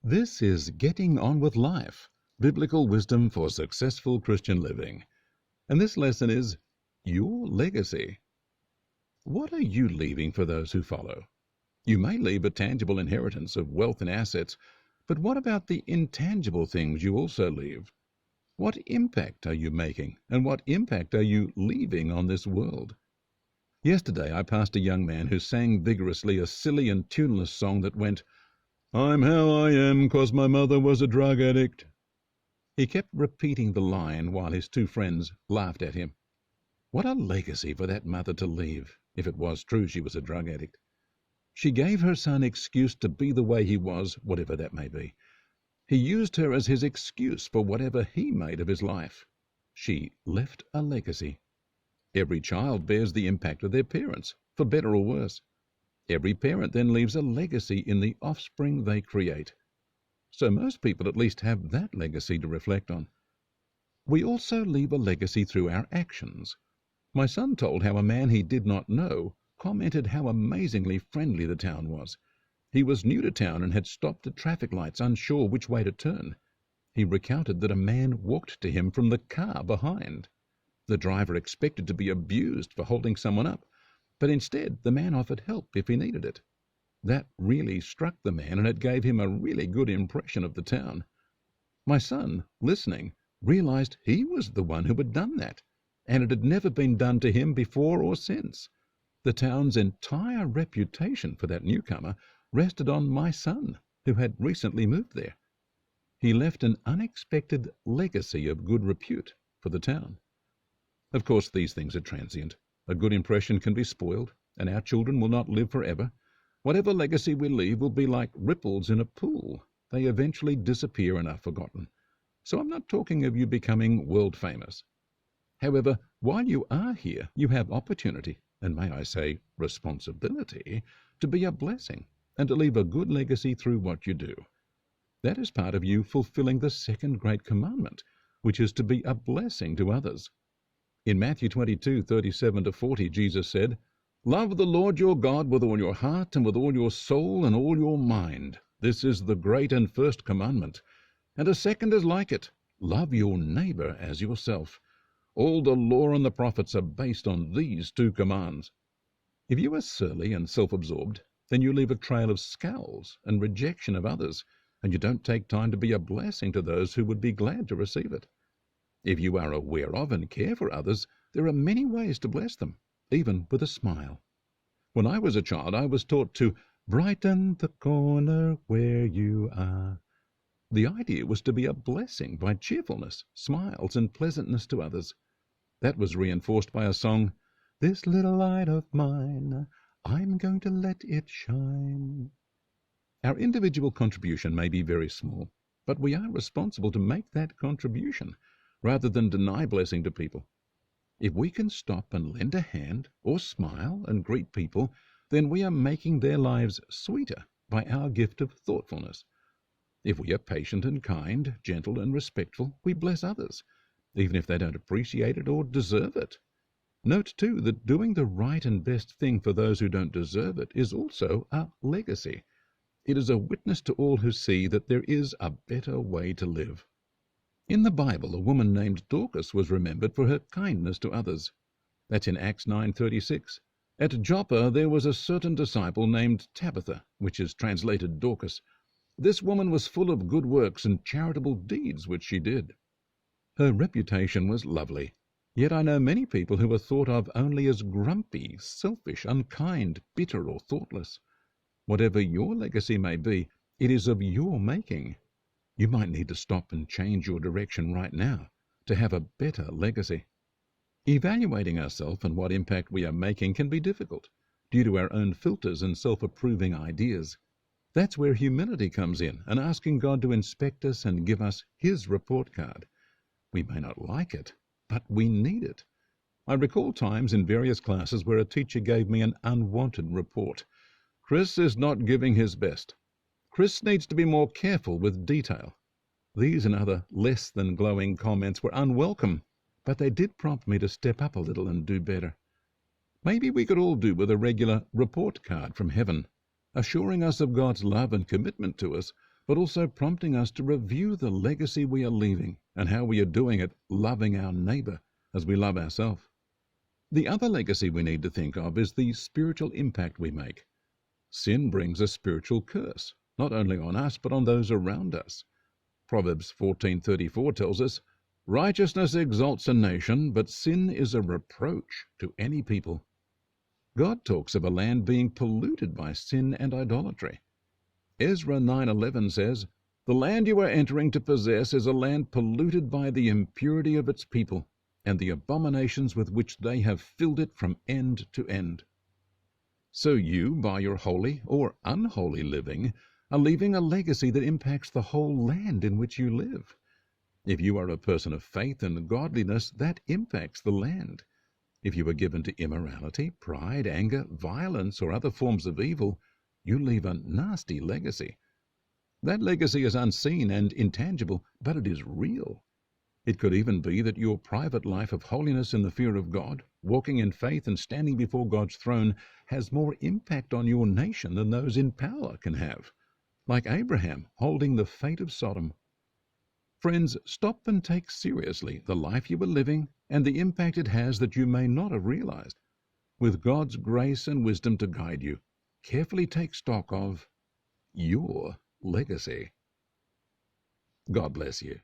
This is Getting On with Life, Biblical Wisdom for Successful Christian Living. And this lesson is Your Legacy. What are you leaving for those who follow? You may leave a tangible inheritance of wealth and assets, but what about the intangible things you also leave? What impact are you making, and what impact are you leaving on this world? Yesterday I passed a young man who sang vigorously a silly and tuneless song that went, "I'm how I am 'cause my mother was a drug addict." He kept repeating the line while his two friends laughed at him. What a legacy for that mother to leave, if it was true she was a drug addict. She gave her son excuse to be the way he was, whatever that may be. He used her as his excuse for whatever he made of his life. She left a legacy. Every child bears the impact of their parents, for better or worse. Every parent then leaves a legacy in the offspring they create. So most people at least have that legacy to reflect on. We also leave a legacy through our actions. My son told how a man he did not know commented how amazingly friendly the town was. He was new to town and had stopped at traffic lights, unsure which way to turn. He recounted that a man walked to him from the car behind. The driver expected to be abused for holding someone up, but instead the man offered help if he needed it. That really struck the man, and it gave him a really good impression of the town. My son, listening, realized he was the one who had done that, and it had never been done to him before or since. The town's entire reputation for that newcomer rested on my son, who had recently moved there. He left an unexpected legacy of good repute for the town. Of course, these things are transient. A good impression can be spoiled, and our children will not live forever. Whatever legacy we leave will be like ripples in a pool. They eventually disappear and are forgotten. So I'm not talking of you becoming world famous. However, while you are here, you have opportunity, and may I say responsibility, to be a blessing and to leave a good legacy through what you do. That is part of you fulfilling the second great commandment, which is to be a blessing to others. In Matthew 22:37-40, Jesus said, "Love the Lord your God with all your heart and with all your soul and all your mind. This is the great and first commandment. And a second is like it. Love your neighbor as yourself. All the law and the prophets are based on these two commands." If you are surly and self-absorbed, then you leave a trail of scowls and rejection of others, and you don't take time to be a blessing to those who would be glad to receive it. If you are aware of and care for others, there are many ways to bless them, even with a smile. When I was a child, I was taught to brighten the corner where you are. The idea was to be a blessing by cheerfulness, smiles, and pleasantness to others. That was reinforced by a song, "This little light of mine, I'm going to let it shine." Our individual contribution may be very small, but we are responsible to make that contribution, rather than deny blessing to people. If we can stop and lend a hand or smile and greet people, then we are making their lives sweeter by our gift of thoughtfulness. If we are patient and kind, gentle and respectful, we bless others, even if they don't appreciate it or deserve it. Note, too, that doing the right and best thing for those who don't deserve it is also a legacy. It is a witness to all who see that there is a better way to live. In the Bible, a woman named Dorcas was remembered for her kindness to others. That's in Acts 9:36. At Joppa there was a certain disciple named Tabitha, which is translated Dorcas. This woman was full of good works and charitable deeds which she did. Her reputation was lovely, yet I know many people who are thought of only as grumpy, selfish, unkind, bitter, or thoughtless. Whatever your legacy may be, it is of your making. You might need to stop and change your direction right now to have a better legacy. Evaluating ourselves and what impact we are making can be difficult due to our own filters and self-approving ideas. That's where humility comes in, and asking God to inspect us and give us His report card. We may not like it, but we need it. I recall times in various classes where a teacher gave me an unwanted report. "Chris is not giving his best. Chris needs to be more careful with detail." These and other less than glowing comments were unwelcome, but they did prompt me to step up a little and do better. Maybe we could all do with a regular report card from heaven, assuring us of God's love and commitment to us, but also prompting us to review the legacy we are leaving and how we are doing at loving our neighbour as we love ourselves. The other legacy we need to think of is the spiritual impact we make. Sin brings a spiritual curse, not only on us but on those around us. Proverbs 14:34 tells us, "Righteousness exalts a nation, but sin is a reproach to any people." God talks of a land being polluted by sin and idolatry. Ezra 9:11 says, "The land you are entering to possess is a land polluted by the impurity of its people and the abominations with which they have filled it from end to end." So you, by your holy or unholy living, are leaving a legacy that impacts the whole land in which you live. If you are a person of faith and godliness, that impacts the land. If you are given to immorality, pride, anger, violence, or other forms of evil, you leave a nasty legacy. That legacy is unseen and intangible, but it is real. It could even be that your private life of holiness in the fear of God, walking in faith and standing before God's throne, has more impact on your nation than those in power can have, like Abraham holding the fate of Sodom. Friends, stop and take seriously the life you are living and the impact it has that you may not have realized. With God's grace and wisdom to guide you, carefully take stock of your legacy. God bless you.